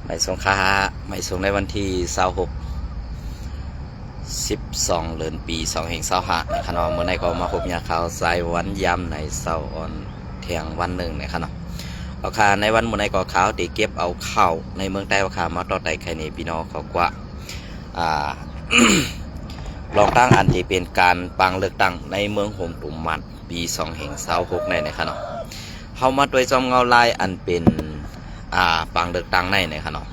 ไม่ส่งค่าไม่ส่งในวันที่26 12 เดือนปี2565นะครับเนาะเมื่อในก็มาพบยาข่าวสายวันยามในเสาร์อ่อนเที่ยงวันหนึ่งนะครับเนาะเอาค่าในวันเมื่อในก็ข่าวตีเก็บเอาข้าวในเมืองใต้ว่าข่ามาต่อไต่ไข่ในพี่น้องเขากว่าลองตั้งอันที่เป็นการปังเลือกตั้งในเมืองโฮมตุ่มมันปี2566ในนะครับเนาะเข้ามาโดยจอมเงาลายอันเป็นปังเลือกตั้งในนะครับเนาะ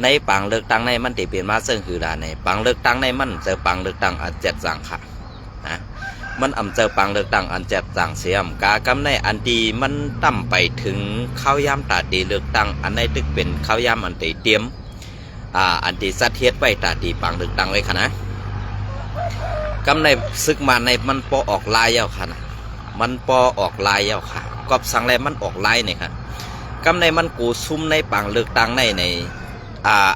ในปังเลือกตั้งในมันที่เป็นมาซึ่งคือในปังเลือกตั้งในมันเจอปังเลือกตั้งอันเจ็ดสังค่ะนะมันเจอปังเลือกตั้งอันเจ็ดสังเสียมกากำในอันดีมันต่ำไปถึงข้าวยามตาดีเลือกตั้งอันในตึกเป็นข้าวยามอันตีเตรียมอันที่สัตเทียดไว้ตาดีปังเลือกตั้งไว้ค่ะนะกำในซึกมาในมันปอออกลายเย้าค่ะนะมันปอออกลายเย้าค่ะกอบสังแลมันออกลายเนี่ยค่ะกำในมันกูซุ่มในปังเลือกตั้งใน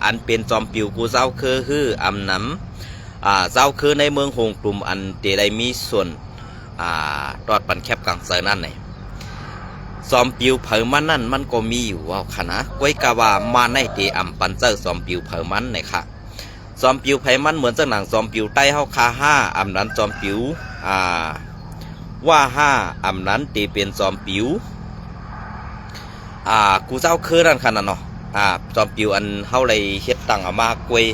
อันเป็นจอมปิวกูเจ้าคืออำนำเจ้าคือในเมืองโฮงกลุ่มอันเดได้มีส่วนตอดปันแคบกลางเซอร์นั่นเนี่ยจอมปิวเผอมันนั่นมันก็มีอยู่ว่าขณะก้อยกาว่ามาในเดอำปันเจอจอมปิวเผอมันเนี่ยค่ะจอมปิวเผอมันเหมือนเจ้าหนังจอมปิวใต้เฮาคาห้าอำนั้นจอมปิวว่าห้าอำนั้นเดเป็นจอมปิวกูเจ้าคือนั่นขนาดเนาะจอมปิวอันเฮาเลยเฮ็ดตั้งเอามากวย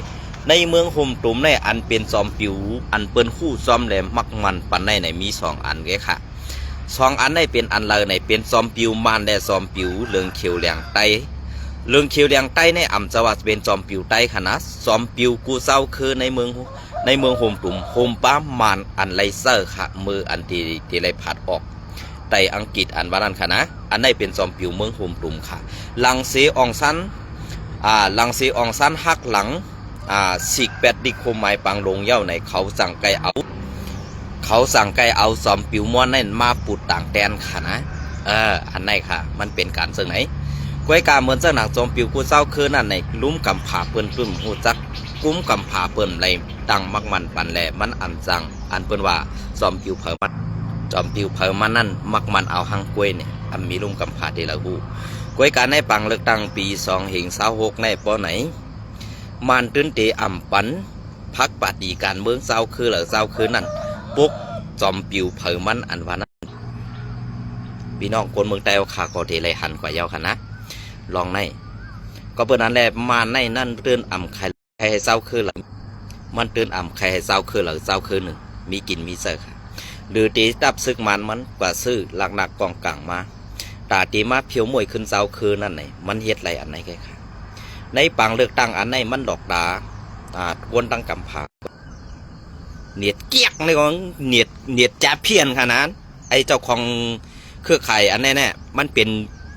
ในเมืองโฮมตุ่มในอันเป็นจอมปิวอันเปิ้นคู่จอมแหลมมักมันปันในมี2อันแกค่ะ2อันในเป็นอันเลยในเป็นจอมปิวมันและจอมปิวเรืองเขียวเหลียงไตเรืองเขียวเหลียงไตในอำจังหวัดเป็นจอมปิวไตค่ะนะจอมปิวกูเจ้าคือในเมืองโฮมตุ่มโฮมป้ามันอันไลเซอร์ค่ะมืออันที่ไลผัดออกไต่อังกฤษอันว่านั้นค่ะนะอันนี้เป็นจอมปิวเมืองโฮมตุ่มค่ะลังเซอองซันหักหลังสิกแปดดิโคไมปังลงเย้าในเขาสั่งไกเอาจอมปิวม้วนนั่นมาปูดต่างแดนค่ะนะอันนี้ค่ะมันเป็นการซึ่งไหนก้อยการเหมือนเจ้าหนังจอมปิวกูเจ้าคือนั่นในลุ้มกำผาเปิ้นปึ้มหูจักกุ้มกำผาเปิ้นไรดังมักมันปันแหลมันอันจังอันเปิ้นว่าจอมปิวเผอมันนั่นมักมันเอาหังกล้วยเนี่ยอันมีลุมกำผาเดลาหูก้อยการในปังเลือกตั้งปี2566ในปอไหนมันตื้นเตอำปันพักปฏิการเมืองเจ้าคือนั่นปุ๊กจอมปิวเผอมันอันว่านั้นพี่น้องคนเมืองใต้ขาก็เทไรหันกว่าเย้าค่ะนะลองในก็เปิดนั้นแหละมาในนั่นตื้นอำใครให้เจ้าคือหลังมันตื้นอำใครให้เจ้าคือเจ้าคือหนึ่งมีกินมีเสิร์ค่ะหรือตีตับซึกมันกว่าซื้อหลักกองกลางมาตาตีมาเพียวมวยขึ้นเจ้าคือนั่นไหนมันเฮ็ดไรอันไหนแกค่ะในปังเลือกตั้งอันไหนมันดอกดาวนตั้งกำผาเนียดเกียกในของเนียดจ่าเพี้ยนขนาดไอเจ้าของเครือข่ายอันแน่มันเป็น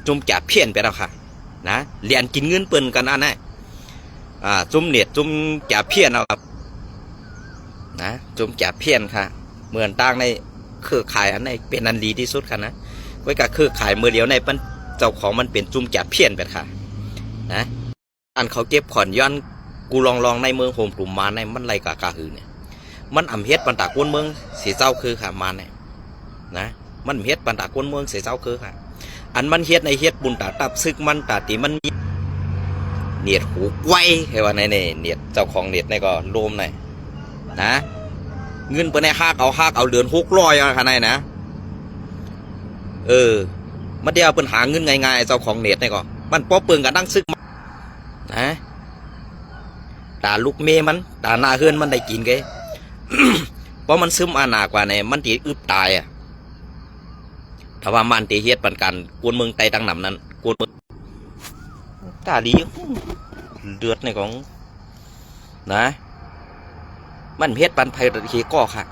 จุ่มจ่าเพี้ยนไปแล้วค่ะนะเรียนกินเงินเปิ้นกันอันนั้นจุ่มเนียดจุ่มจ่าเพี้ยนเอาครับนะจุ่มจ่าเพี้ยนค่ะเหมือนตั้งในเครือข่ายอันไหนเป็นอันดีที่สุดค่ะนะไว้กับเครือข่ายมือเดียวในเจ้าของมันเป็นจุ่มจ่าเพี้ยนไปค่ะนะอันเขาเก็บขอนย้อนกูลองในเมืองโฮมกลุ่มมาในมันไรกะหือเนี่ยมันอำเฮ็ดปันตากวนเมืองเสียเจ้าคือค่ะมาเนี่ยนะมันเฮ็ดปันตากวนเมืองเสียเจ้าคือค่ะอันมันเฮ็ดในเฮ็ดบุญตาตับซึกมันตาตีมันเนียดหูไวให้ว่าในเนียดเจ้าของเนียดในก็โลมในนะเงินเปิ้นในฮักเอาเดือน600ขนาดไหนนะมันเดียวเปิ้นหาเงินง่ายๆเจ้าของเน็ตนี่ก็มันป้อเปิงกันดังซึกนะตาลูกเมมันตาหน้าเฮือนมันได้กินไง เพราะมันซึมอาณากว่าเนี่ยมันตีอึบตายถ้าว่ามันตีเฮ็ดปันกันกวนเมืองไตตั้งหนำนั้นกวนเมืองตาดีเดือดในของนะมันเฮ็ดปันไผ่เฮก็ค่ะ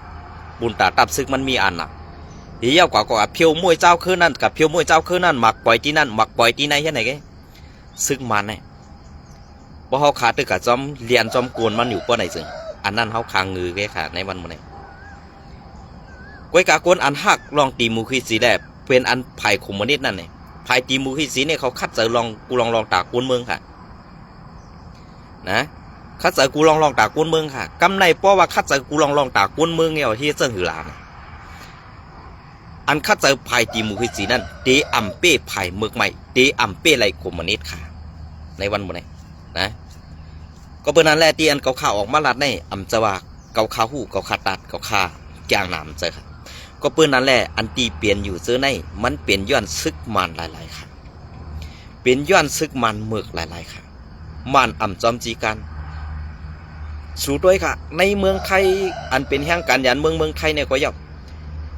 บุญตาตับซึกมันมีอันเดี๋ยวกว่าเพียวมวยเจ้าคือนั่นกับเพียวมวยเจ้าคือนั่นหมักปล่อยที่นั่นหมักปล่อยที่ไหนแค่ไหนแกซึกมันเนี่ยเพราะเขาขาดตึกกับจอมเรียนจอมกวนมันอยู่ป้อไหนซึ่งอันนั้นเขาคางงือแกค่ะในวันมันเนี่ยก้อยกากวนอันหักลองตีมูคีสีแดบเป็นอันไผ่ขุมมนิดนั่นเนี่ยไผ่ตีมูคีสีเนี่ยเขาคัดเจอกูลองตากวนเมืองค่ะนะคัดเจอกูลองตากวนเมืองค่ะกำในเพราะว่าคัดเจอกูลองตากวนเมืองเนี่ยที่เจ้าหือหลานอันคัดเจอไผ่ตีมูคีสีนั่นเดอัมเป้ไผ่เมืองใหม่เดอัมเป้ไรขุมมนิดค่ะในวันมันเนี่ย นะก็เปิ้นนั้นแหละที่อันเกาข่าวออกมาลัดในอำจะว่าเกาข่าวหู้เกาขาตัดเกาข่าแกงน้ำเจอครับก็เปิ้นนั้นแหละอันตีเปลี่ยนอยู่เจอในมันเปลี่ยนย้อนซึกมันหลายๆครับเป็นย้อนซึกมันเมือกหลายๆครับมันอำจอมจีกันสู้ด้วยค่ะในเมืองไทยอันเป็นแห่งการยันเมืองไทยเนี่ยก็ย่อม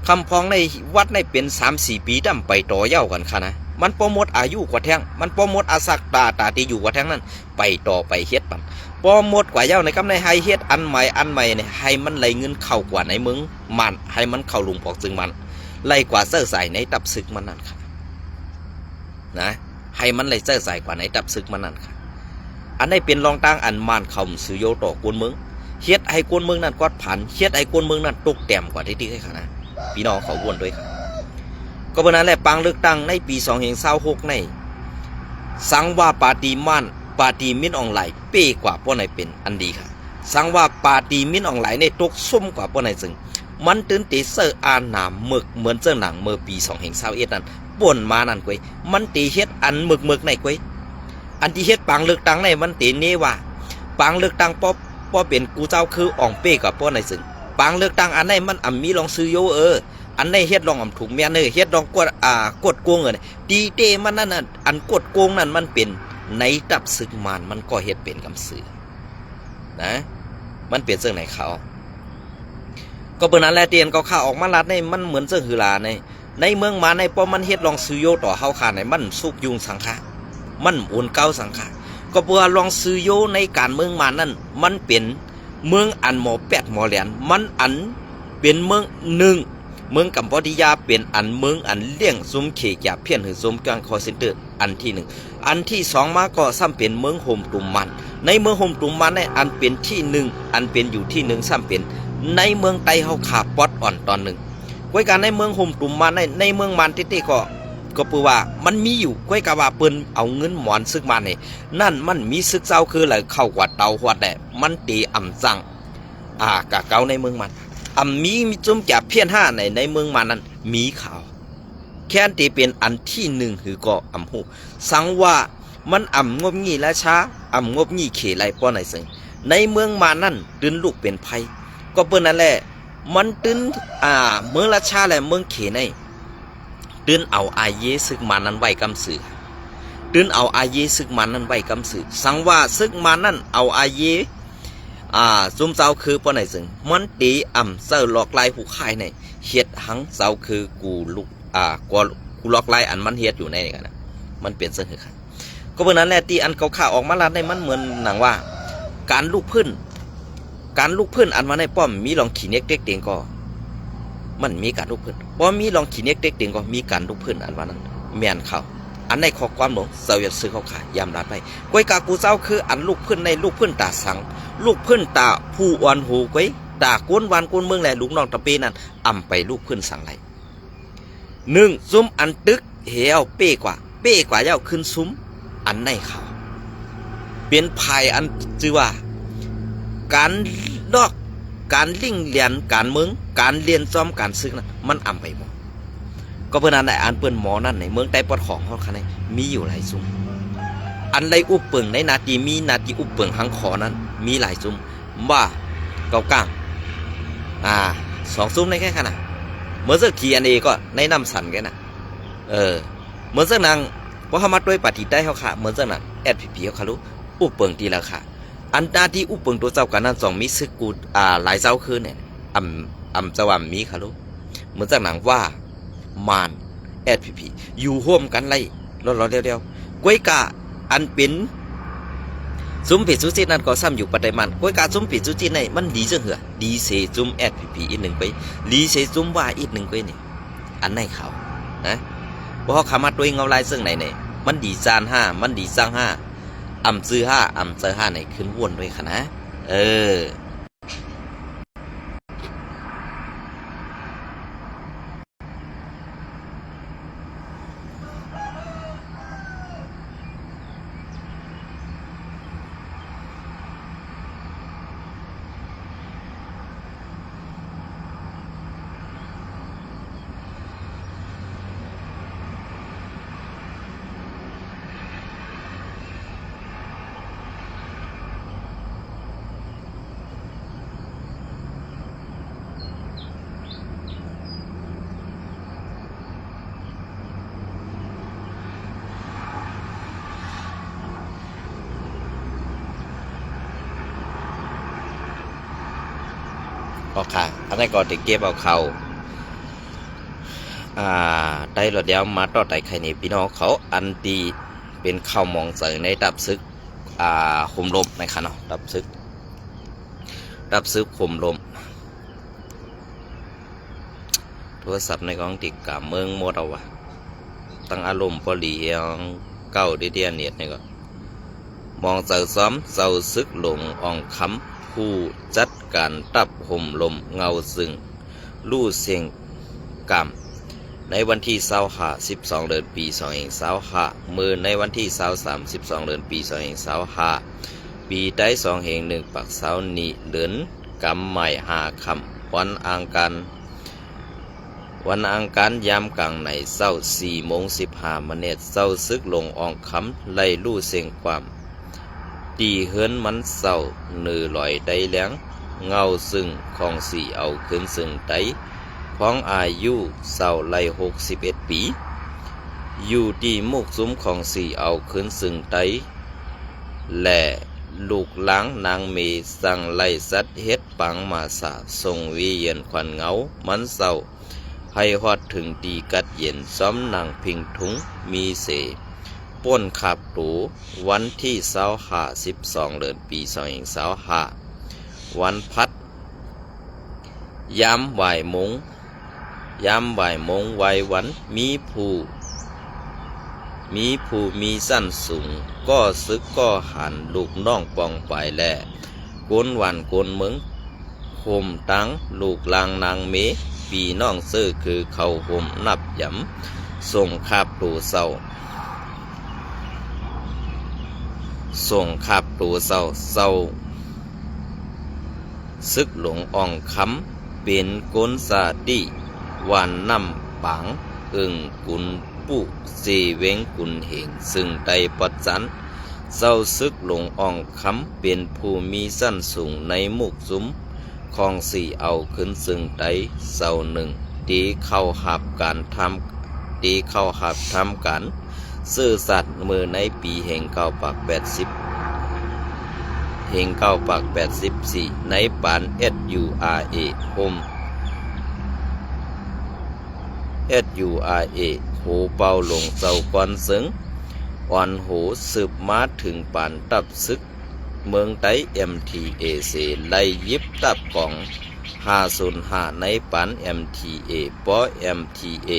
คำพ้องในวัดในเป็น 3-4 ปีดำไปต่อเย้ากันค่ะนะมันปอมดอายุกว่าแท่งมันปอมดอาศักตาที่อยู่กว่าแท่งนั้นไปต่อไปเฮ็ดมันปอมดกว่าเย้าในกำในให้เฮ็ดอันใหม่เนี่ยให้มันไหลเงินเข้ากว่าในเมืองมันให้มันเข้าลุงปอกจึงมันไหลกว่าเสื้อใส่ในตับศึกมันนั่นค่ะนะให้มันไหลเสื้อใส่กว่าในตับศึกมันนั่นค่ะอันนี้เป็นรองตั้งอันมันคำสุโยต่อกวนเมืองเฮ็ดให้กวนเมืองนั้นกอดผันเฮ็ดให้กวนเมืองนั้นตกแต้มกว่าที่ให้ค่ะนะพี่น้องเขาวนด้วยค่ะก็เพราะนั้นแหละปังเลือกตั้งในปี2026ในสังว่าปาตีมันปาตีมินออนไลน์เป้กว่าพวกไหนเป็นอันดีค่ะสังว่าปาตีมินออนไลน์ในตกส้มกว่าพวกไหนซึ่งมันตื่นเตเซอร์อ่านหนามหมึกเหมือนเจ้าหนังเมื่อปี2021นั้นป่นมานั่นกวยมันตีเฮ็ดอันหมึกในกวยอันที่เฮ็ดปังเลือกตั้งในมันตีนี่ว่าปังเลือกตั้งป้อเป็นกูเจ้าคืออ่องเป้กว่าพวกไหนซึ่งปังเลือกตั้งอันไหนมันมีลองซื้อโยอันในเฮ็ดลองถูกแม่นเฮ็ดลองกดโกงดีเตมันนั่นอันกดโกงนั่นมันเป็นในตับศึกมันก็เฮ็ดเป็นกำสือนะมันเปลี่ยนเรื่องไหนเขาก็เปิ้นนั้นแหละเตียนก็ข่าวออกมาลัดในมันเหมือนเรื่องหือลาในเมืองมาในป้อมันเฮ็ดลองซื้อโยต่อเฮาขาในมันสุกยุงสังฆะมันโอนเก้าสังฆะก็เพื่อลองซื้อโยในการเมืองมานั่นมันเป็นเมืองอันหมอแปดหมอแหลนมันอันเป็นเมืองหนึ่งเมืองกัมพูชาเป็นอันเมืองอันเลี้ยงซุ้มเขยาเพี้ยนหือซุ้มกลางคอเซ็นเตอร์อันที่หนึ่งอันที่สองมาก็ซ้ำเป็นเมืองโฮมตุมมันในเมืองโฮมตุมมันในอันเป็นที่หนึ่งอันเป็นอยู่ที่หนึ่งซ้ำเป็นในเมืองไตเฮาขาปอดอ่อนตอนหนึ่งก้อยการในเมืองโฮมตุมมันในเมืองมันติก็ปือว่ามันมีอยู่ก้อยกะว่าเปิ้นเอาเงินหมอนซึกมาเนี่ยนั่นมันมีซึกเจ้าคือเลยเข้ากว่าเตาหัวแต่มันตีอ่ำจังกะเกาในเมืองมันมีจุ่มแก่เพี้ยนห้าในเมืองมานั้นมีข่าวแค่ตีเป็นอันที่หนึ่งคือก็หูสังว่ามันงบงี้และช้างบงี้เขไรป้อไหนซึ่งในเมืองมานั้นตื่นลูกเป็นภัยก็เปิ้นนั่นแหละมันตื่นเมืองละช้าและเมืองเขในตื่นเอาอาเยซึกมานั้นไว้กำสือตื่นเอาอาเยซึกมานั้นไว้กำสือสังว่าซึกมานั้นเอาอาเยซุ่มเจ้าคือป้อไหนซึ่งมันตีเซอร์หลอกลายผู้ขายในเฮ็ดหังเจ้าคือกูลูกกูหลอกลายอันมันเฮ็ดอยู่ในนี่กันนะมันเปลี่ยนเสื้อค่ะก็เพราะนั้นแหละที่อันข่าวออกมาลาดในมันเหมือนหนังว่าการลูกพื้นอันมาในป้อมมีลองขี่เน็กเด็กเตียงก็มันมีการลูกพื้นป้อมมีลองขี่เน็กเด็กเตียงก็มีการลูกพื้นอันว่านั้นแม่นเขาอันในข้อความหลงเสวียซื้อเขาขายยามรัดไปก้อยกากูเจ้าคืออันลูกพื้นในลูกพื้นตาสังลูกพื้นตาผู้อ่อนหูก้อยตากวนวานกวนเมืองแหละลูกน้องตะเปนั้นไปลูกพื้นสังไรซุ้มอันตึกเหี่ยวเป้กว่าเย้าขึ้นซุ้มอันในเขาเป็นภัยอันจือว่าการลอกการลิ่งเรียนการเมืองการเรียนซ้อมการซึกนั้นมันไปหมดก็เพื่อนอันไหนอันเปิ้นหมอนั่นในเมืองใต้ปอดของเขาคันนี้มีอยู่หลายซุ้มอันไรอุปเปิงในนาทีมีนาทีอุปเปิงหังขอนั้นมีหลายซุ้มว่าเกาก้าง2 ซุ้มในแค่ขนาดเมื่อสักทีอันนี้ก็ในน้ำสันแกนะเหมือนสักนางว่าเขามาด้วยปฏิได้เขาค่ะเหมือนสักนางSPPเขาค่ะรู้อุปเปิงทีละค่ะอันนาที่อุปเปิงตัวเจ้ากันนั้น2มีซึกกูหลายเจ้าคืนเนี่ยจะว่ามีค่ะรู้เหมือนสักนางว่ามานSPPอยู่ร่วมกันไรรอเดียวก้วยกะอันเป็นซุ้มผิดซุ้มจีนั่นก็ซ้ำอยู่ปัจจัยมันก้วยกาซุ้มผิดซุ้มจีในมันดีจังเหรอดีเสซุ้มSPPอีกหนึ่งไปดีเสซุ้มว่าอีกหนึ่งไปเนี่ยอันไหนเขานะเพราะเขาขามาตัวเงาลายซึ่งไหนเนี่ยมันดีจาน5มันดีสร้าง5ซื้อ5เจอ5ในขึ้นวนด้วยค่ะนะ ออกค่ะอันนั้นก็ติเก็บเอาเขาได้หลอดเดียวมาต่อไต่ไข่นี่พี่น้องเขาอันตีเป็นข้าวมองเสยในดับซึกข่มลมนะคะเนาะดับซึกข่มลมโทรศัพท์ในกองติดกับเมืองหมดเอาวะตั้งอารมณ์พอดีเก้าเดียเนียดนี่ก็มองเสาซ้อมเสาซึกหลงอ่องคำผู้จัดการตับห่มลมเงาซึ่งลู่เสียงกำในวันที่12 เดือนปี2525มือในวันที่12 เดือนปี2525ปีได้2 ปักเสานีเดือนกำใหม่5 คำวันอังคารยามกลางในเศร้า4:15เศร้าซึกลงอ่องคำไล่ลู่เสียงความตีเฮิรนมันเศร้าเนือลอยได้แหลงเงาซึ่งของสีเอาขึ้นซึ่งไตพ้องอายุเศร้าไล่61 ปีอยู่ที่มุกซุ้มของสีเอาขึ้นซึ่งไตและลูกล้างนางเมสั่งไล่สัตว์เฮ็ดปังมาสาส่งวิเย็นควันเงามันเศร้าให้ฮอดถึงตีกัดเย็นซ้อมนางพิงทุงมีเสป้นขับหรูวันที่12 เดือนปี2525วันพัดยามบ่ายโมงวัยวันมีผู้มีสั้นสูงก็ซึกก็หันลูกน้องปองไปแลกวนวันกวนเมืองโฮมตังลูกลางนางเมปีน้องซื้อคือเขาโฮมนับยำส่งคาบตูเศร้าซึกหลงอ่องคำเป็นก้นสาดีวันนำปังกุนปุเสเวงกุนเหงซึ่งไตปัจจันเศร้าซึกหลงอ่องคำเป็นผู้มีสั้นสูงในมุกซุ้มของสีเอาขึ้นซึ่งไตเศร้าหนึ่งตีเข้าหับทำกันซื่อสัตย์มือในปีแห่ง984ในปาน SURA โฮมSURA โหเป่าหลงเจ้าก่อนซึ้งอ่อนโหสืบมาถึงปานตับซึกเมืองไต้ MTAC ไล่ยิบตับของ505ในปาน MTA ปอ MTA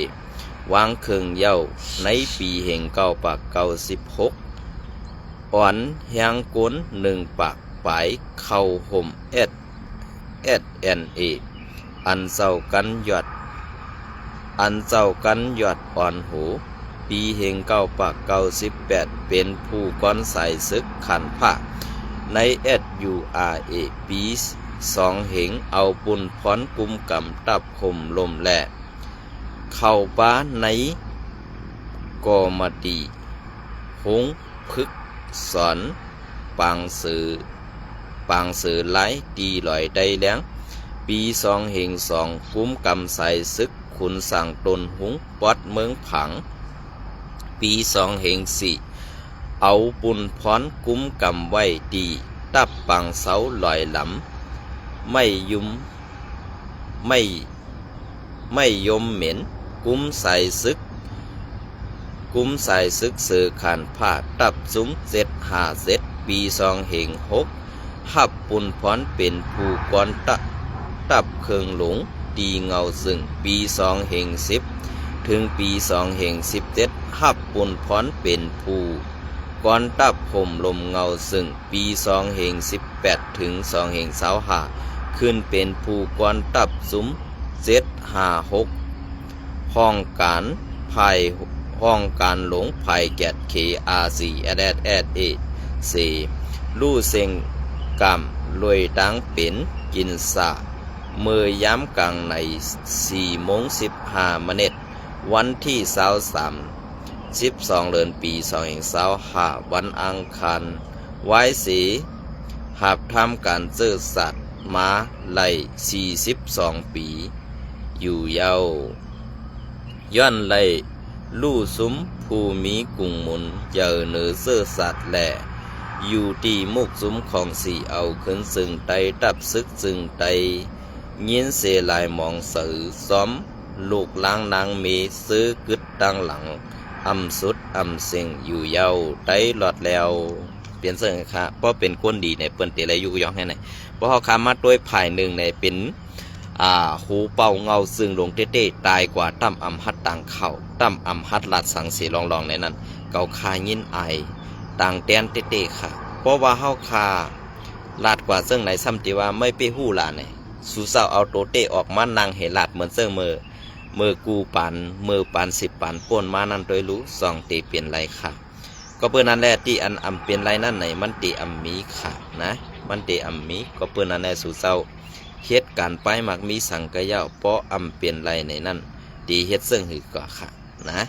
วางเครื่องเย้าในปีแห่ง996อ่อนแหงก้น1 ปากปลายเข้าห่มSNA อันเศร้ากันหยอดอ่อนหูปีแห่ง998เป็นผู้ก้อนสายซึกขันผ้าใน SURA ปี2เหงเอาปุ่นพรกุมกำตับคมลมแหละเข้าป้าในกอมาดีหงพึกสอนปางสื่อไล่ตีลอยได้แล้งปี2เหง2กุมกำใส่ซึกขุนสั่งตนหุงปอดเมืองผังปี2เหง4เอาปุ่นพรกุมกำไว้ดีตับปังเสาลอยหลำไม่ยมเหม็นกุมใส่ซึกสื่อขานผ้าตับซุ้ม757ปี2เหง6หับปุ่นพรเป็นผู้ก่อนตับเครื่องหลงตีเงาซึ่งปี2เหง10ถึงปี2เหง17หับปุ่นพรเป็นผู้ก่อนตับห่มลมเงาซึ่งปี2เหง18ถึง2เหง25ขึ้นเป็นผู้ก่อนตับซุ้ม756ห้องการหลงภัยแกด KRC @@A4 ลู่เซ็งกำลวยดังเป็นกินสาเมื่อย้ำกลางใน4:15วันที่12 เดือนปี2525วันอังคารไว้สีหาบทำการเจอสัตว์มาไล่42 ปีอยู่เยาย้อนไล่ลู่ซุ้มผู้มีกุ่งมุนเจอเนือเสื้อสัตว์แหล่อยู่ที่มุกซุ้มของสีเอาขึ้นซึ่งไตตับซึกซึ่งไต ยินเสลายมองสื่อซ้อมลูกล้างนางมีซื้อกึดดังหลังอำสุดอำเสิงอยู่เยาได้หลอดแล้วเปลี่ยนเสื้อค่ะเพราะเป็นคนดีในเปิ้นเตเลยอยู่ยองให้ไหนเพราะเขาคามาด้วยภายหนึ่งในเป็นหูเป่าเงาซึ่งลงเต้ๆตายกว่าตั้มอำฮัดต่างเข่าตั้มอำฮัดลัดสังสีลองในนั้นเกาคายินไอต่างแดนเต้ๆค่ะเพราะว่าเฮาคาลาดกว่าซึ่งไหนซ้ำที่ว่าไม่ไปหู้ล่ะเนี่ยสู่เศร้าเอาโตเต้ออกมานางเฮลาดเหมือนเสื้อมือกูปันมือปัน10 ปันป่นมานั่นโดยรู้ส่องตีเปลี่ยนไรค่ะก็เพื่อนนั่นแหละที่อันอำเปลี่ยนไรนั่นไหนมันตีอำมีค่ะนะมันตีอำมีก็เพื่อนนั่นแหละสู่เศร้าเฮ็ดการไปมักมีสังกะเย้าเพราะอำเปลี่ยนไรในนั่นดีเฮ็ดซึ่งหือก่อค่ะนะ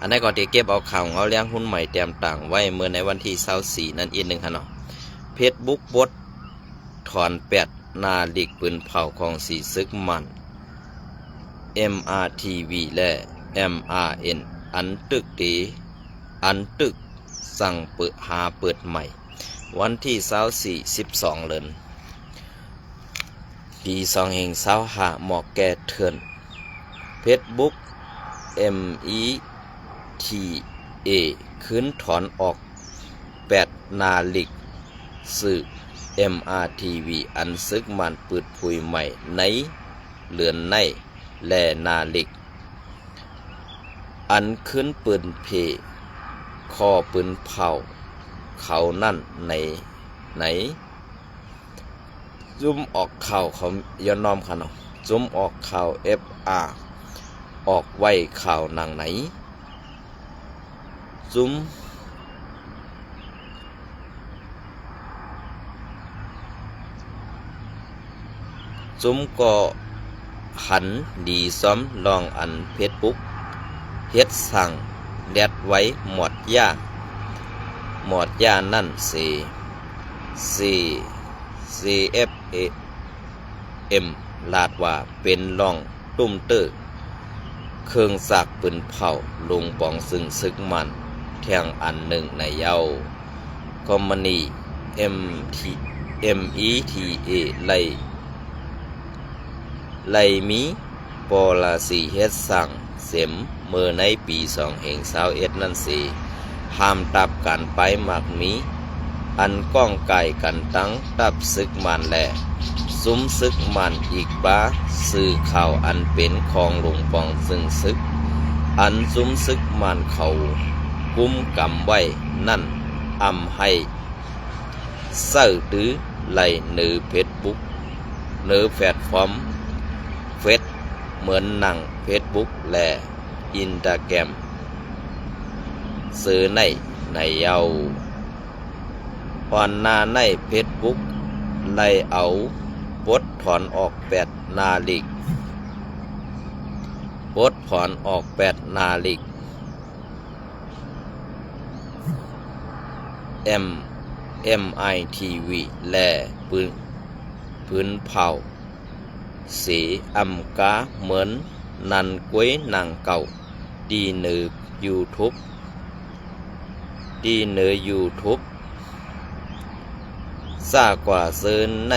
อันนี้ก็ที่เก็บเอาข่าวเอาเลี้ยงหุ้นใหม่เตรียมต่างไว้เมื่อในวันที่24นั่นอีกหนึ่งค่ะเนาะเพจบุ๊กบดถอน8นาฬิกปืนเผาของสีซึกมัน MRTV และ MRN อันตึกดีอันตึกสั่งเปิดหาเปิดใหม่วันที่12เดือนปี2525หมอกแก่เถื่อนเพจบุ๊ก META ขึ้นถอนออก8นาฬิกสื่อ MRTV อันซึกมันปืดผุยใหม่ในเลือนในและนาฬิกอันขึ้นปืนเพคอปืนเผาเขานั่นไหนจุ้มออกข่าวเขาย้อนน้อมค่ะเนาะจุ้มออกข่าว FR ออกไว้ข่าวนางไหนจุ้มก็หันดีซ้อมลองอันเพจบุ๊กเฮ็ดสั่งแดดไว้หมดย่านั่นCFM ลาดว่าเป็นลองตุ้มเตอร์เครื่องสากปืนเผาลุงปองซึ่งซึกมันแทงอันหนึ่งในเยาคอมมานี META ไลมีปอลาสีเฮ็ดสั่งเสมเมื่อในปี2021นั่นสิห้ามตับกันไปหมักมีอันก้องไก่กันตั้งตับซึกมันแหละซุ้มซึกมันอีกบ้าสื่อข่าวอันเป็นของหลวงปองซึ่งซึกอันซุ้มซึกมันเขากุมกำไว้นั่นอำให้เสิร์ตื้อไหลเนือเพจบุ๊กเนือแพลตฟอร์มเฟซเหมือนหนังเฟซบุ๊กและอินสตาแกรมซื้อในเยาอ่อนนาในเฟซบุ๊กไล่เอาปลดถอนออก8นาฬิกปลดถอนออก8นาฬิกMITV และปืนเผาสีอำกาเหมือนนันกวยนางเก่าดีเนือ YouTube ซากว่าเซินใน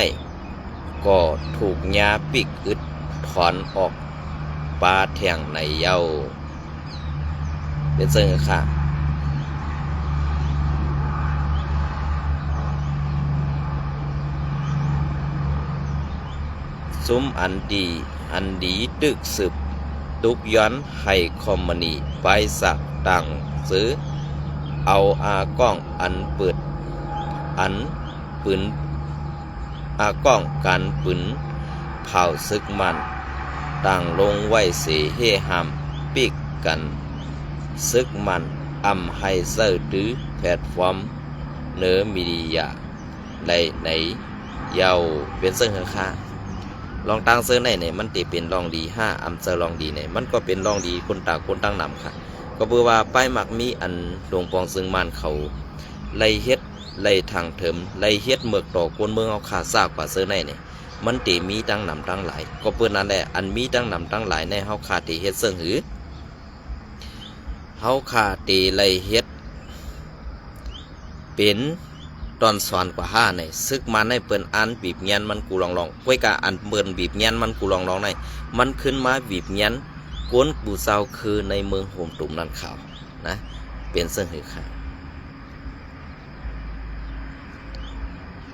ก็ถูกยาปิกอึดถอนออกปลาแทงในเยาเป็นเซิงค่ะซุ้มอันดีตึกสืบตุกย้อนให้คอมมานีไปสักต่างซื้อเอาอากล้องอันปืนอากล้องการปืนเผาซึกมันต่างลงไว้เสเฮหามปิกกันซึกมันอำให้เซอร์ดื้อแพลตฟอร์มเนื้อมีเดียในเยาเป็นเสื้อค่ะลองตั้งเสื้อในมันติเป็นลองดี5อำเซอร์ลองดีในมันก็เป็นลองดีคนต่างคนตั้งนำค่ะก็เพื่อว่าป้ายหมักมีอันหลวงปองซึ่งมันเขาไล่เฮ็ดไล่ทางเถิมไล่เฮ็ดเมือกต่อคนเมืองเอาขาซากกว่าเสื้อในเนี่ยมันติมีตั้งนำตั้งหลายก็เพื่อนั่นแหละอันมีตั้งนำตั้งหลายในเฮาขาติเฮ็ดเสื้อหือเฮาขาติไล่เฮ็ดเป็น ตอนสอนกว่าห้าในซึกมาในเปิ้นอันบีบเงียนมันกูลองก้วยกาอันเปิ้นบีบเงียนมันกูลองในมันขึ้นมาบีบเงียนกวนกูเศร้าคือในเมืองโฮมตุ่มนั่นข่าวนะเป็นเสื่องหือข่าว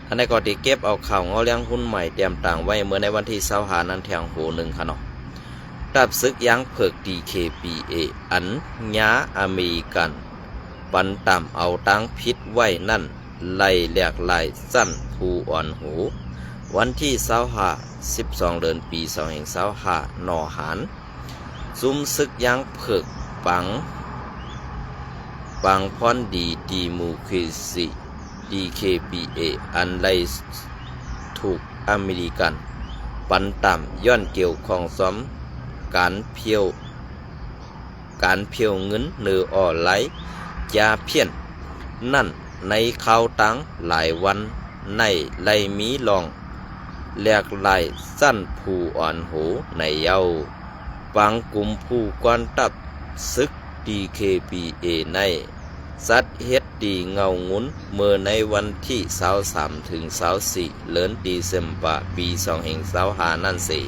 อันนี้ก็ที่เก็บเอาข่าวงอเลี้ยงหุ้นใหม่เตรียมต่างไว้เมื่อในวันที่25นั้นแทงโห1ค่ะเนาะดับซึกยังเพิก DKPA อันญาอเมริกันปันต่ำเอาตั้งพิษไว้นั่นไล่แหลกลายสั้นผู้อ่อนหูวันที่12เดือนปี2525นอหารซุ้มซึกยังเพิกปังพรดีมูคิสิ DKPA อันไล่ถูกอเมริกันปันต่ำย้อนเกี่ยวของซ้อมการเพียวเงินเนืออ่อไหลยาเพี้ยนนั่นในข่าวตังหลายวันในไลมีลองแหลกลายสั้นผู้อ่อนหูในเยาปังกลุ่มผู้กวนตับซึก DKPA ในสัตเฮ็ดดีเงา งุ้นเมื่อในวันที่23ถึง24เดือนเดซปาปี2525นั่นสิ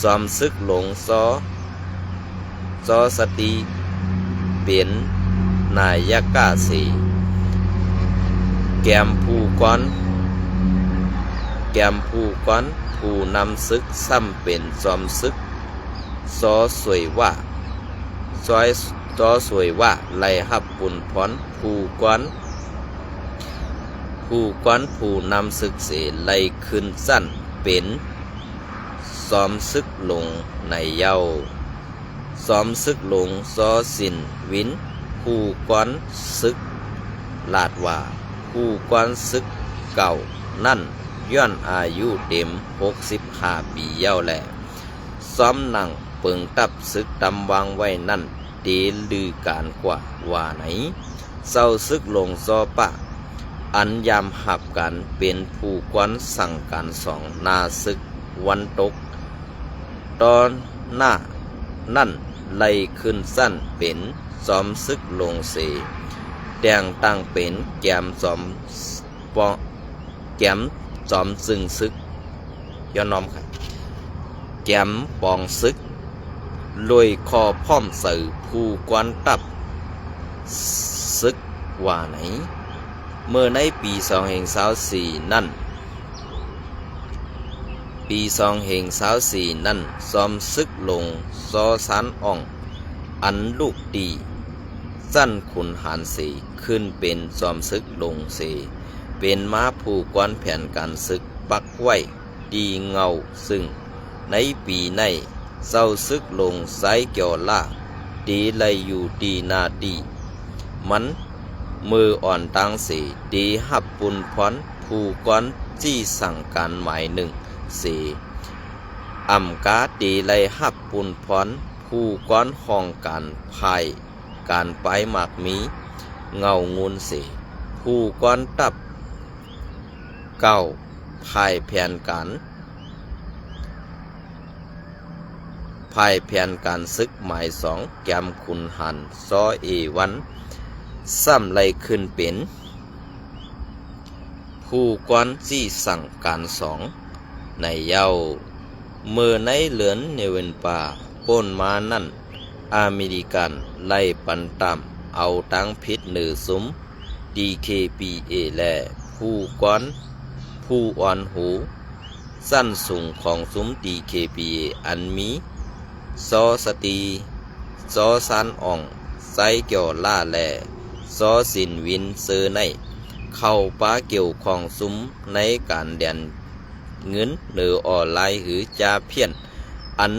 ซ้อมซึกหลงซอสติเปลี่ยนนายกาสีแกมผู้ก้อนผู้นำซึกซ้ำเป็นซ้อมซึกซอสวยว่าไล่หับปุ่นพรผู้ก้อนผู้นำซึกเสไล่ขึ้นสั้นเป็นซ้อมซึกลงในเย้าซ้อมซึกลงซอสินวินผู้ก้อนซึกลาดว่าผู้ก้อนซึกเก่านั่นย้อนอายุเต็ม65ปีเย้าแหละซ้อมหนังเปิงตับซึกตำวางไว้นั่นเดลือการกว่าไหนเศร้าซึกลงซอปะอันยามหับกันเป็นผู้กวนสั่งการ2นาซึกวันตกตอนหน้านั่นไล่ขึ้นสั้นเป็นซ้อมซึกลงเสแต่งตั้งเป็นแกมซ้อมซึ่งซึกย้อนน้อมค่ะแกมปองซึกลอยคอพร้อมสื่อผู้กวนตับซึกว่าไหนเมื่อในปี2524นั่นซ้อมซึกลงซอสานอ่องอันลูกดีสั้นขุนหารสีขึ้นเป็นซ้อมซึกลงเสเป็นม้าผู้กวนแผนการซึกปักไว้ดีเงาซึ่งในปีในเศร้าซึกลงสายเกี่ยวล่าดีไลอยู่ดีนาดีมันมืออ่อนตังสีดีหับปุนพรผู้กวนจี้สั่งการหมาย1สีอำกาดีไลหับปุนพรผู้กวนห้องการไปหมากมีเงา งุนสีผู้กวนตับเก้าภายแผนการซึกหมาย2แกมขุนหันซอเอวันซ้ำไล่ขึ้นเป็นผู้กวนจี้สั่งการ2ในเย้าเมื่อในเหลือนเนเวนป่าป้นมานั่นอเมริกันไล่ปันตามเอาตั้งพิษเหนือซุ้ม DKPA และผู้กวนผู้อ่อนหูสั้นสูงของซุ้ม DKPA อันมีซอสตีซอซานอ่องไซเกี่ยวล่าแลซอสินวินเซอร์ในเข้าป้าเกี่ยวของซุ้มในการเดียนเงินหรือออนไลน์หรือจาเพี้ยนอัน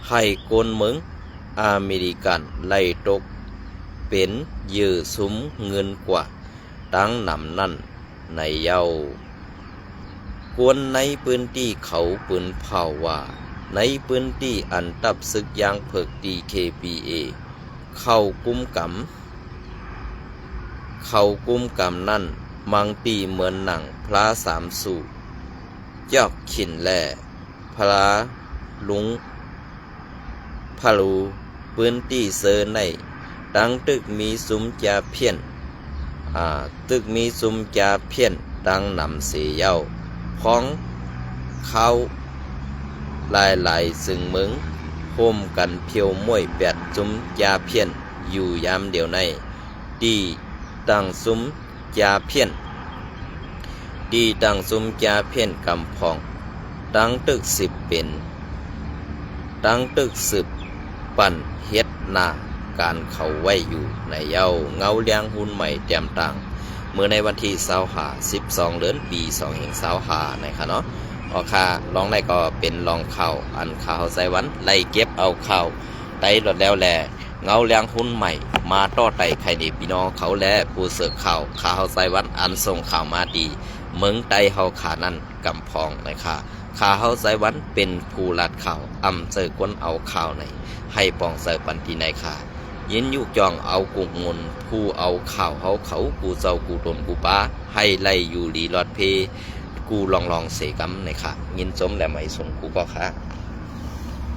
ให้โกนเมืองอเมริกันไล่ตกเป็นยื้อซุ้มเงินกว่าตั้งนำนั่นในเย้ากวนในพื้นที่เขาปืนเผาว่าในพื้นที่อันตับซึกยางเพิก DKPA เข้ากุมกำนั่นมังตีเหมือนหนังพระสามสู่ยอกขินแหล่พระลุงพะลูพื้นที่เซอร์ในตั้งตึกมีซุ้มจาเพี้ยน ตึกมีซุมจาเพี้ยนดังนำเสียเย้าของเขาลายซึ่งมึงโฮมกันเพียวม่วยแปดซุมจาเพี้ยนอยู่ยามเดียวในดีดังซุมจาเพี้ยนดีดังซุมจาเพี้ยนกำพองดังตึกสิบเป็นดังตึกสืบปั่นเฮ็ดนาการเข้าไว้อยู่ในเย้าเงาเลี้ยงหุ้นใหม่เตรียมต่างเมื่อในวันที่12 เดือนปี25นะครับเนาะออกค่าลองได้ก็เป็นลองข่าวอันข่าวไซวันไล่เก็บเอาข่าวไต้รถแล้วแลเงาเลี้ยงหุ้นใหม่มาต่อไต่ไข่ดีพี่น้องเขาและผู้เสิร์ฟข่าวไซวันอันส่งข่าวมาดีเมืองไต้เฮาขานั่นกำพองนะครับข่าวไซวันเป็นผู้รัดข่าวอำเจอก้นเอาข่าวในให้ปองเสิร์ฟปันทีในค่ะยินยุกจองเอากุกงนผู้เอาข่าวเขากูเจ้ากูตนกูป้าให้ไล่อยู่ลีรอดเพกูลองเสกำในค่ะยินสมและไม่สมกูก็ค่ะ